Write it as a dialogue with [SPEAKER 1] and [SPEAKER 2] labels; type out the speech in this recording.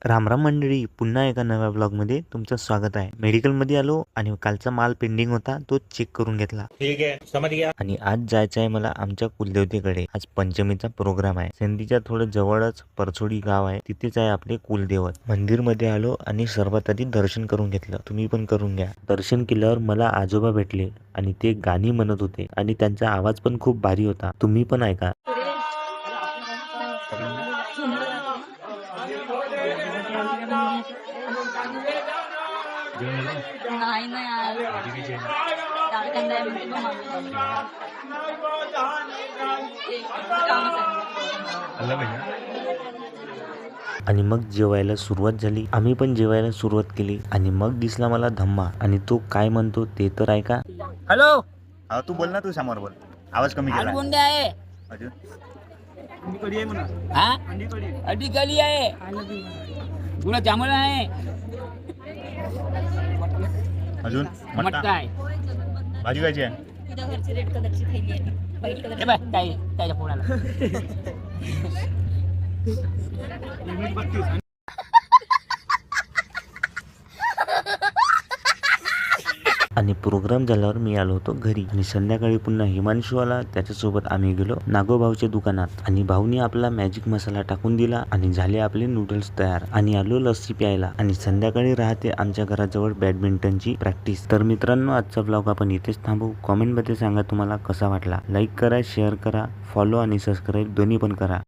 [SPEAKER 1] रामराम मंडळी, पुन्हा एका नव्या ब्लॉगमध्ये तुमचं स्वागत आहे. मेडिकलमध्ये आलो आणि कालचा माल पेंडिंग होता तो चेक करून घेतला.
[SPEAKER 2] ठीक आहे, समज गया.
[SPEAKER 1] आणि आज जायचं आहे मला आमच्या कुलदेवतेकडे. आज पंचमीचा प्रोग्राम आहे. सिंधीच्या थोडं जवळच परसोडी गाव आहे, तिथेच आहे आपले कुलदैवत. मंदिरमध्ये आलो आणि सर्वात आधी दर्शन करून घेतलं. तुम्ही पण करून घ्या. दर्शन केल्यावर मला आजोबा भेटले आणि ते गाणी म्हणत होते आणि त्यांचा आवाज पण खूप भारी होता. तुम्ही पण ऐका.
[SPEAKER 3] नाही नाही
[SPEAKER 1] आणि मग जेवायला सुरुवात झाली. आम्ही पण जेवायला सुरुवात केली आणि मग दिसला मला धम्मा आणि तो काय म्हणतो ते तर ऐका.
[SPEAKER 3] हॅलो
[SPEAKER 2] हा, तू बोल ना, तू समोर बोल. आवाज कमी केला.
[SPEAKER 3] कोणते आहे
[SPEAKER 2] अजून
[SPEAKER 3] हा अडी कली आहे गुलाब जामुन आहे
[SPEAKER 2] अजून
[SPEAKER 3] मटका आहे
[SPEAKER 2] भाजी खायची आहे.
[SPEAKER 4] घरची रेड कलरची थैली आहे व्हाईट कलर
[SPEAKER 3] हे बघ त्याच्या पोळाला
[SPEAKER 1] आणि प्रोग्राम झाल्यावर मी आलो होतो घरी आणि संध्याकाळी पुन्हा हिमांशू आला. त्याच्यासोबत आम्ही गेलो नागोभाऊच्या दुकानात आणि भाऊनी आपला मॅजिक मसाला टाकून दिला आणि झाले आपले नूडल्स तयार आणि आलो लस्सी प्यायला. आणि संध्याकाळी राहते आमच्या घराजवळ बॅडमिंटनची प्रॅक्टिस. तर मित्रांनो, आजचा ब्लॉग आपण इथेच थांबू. कॉमेंटमध्ये सांगा तुम्हाला कसा वाटला. लाईक करा, शेअर करा, फॉलो आणि सबस्क्राईब दोन्ही पण करा.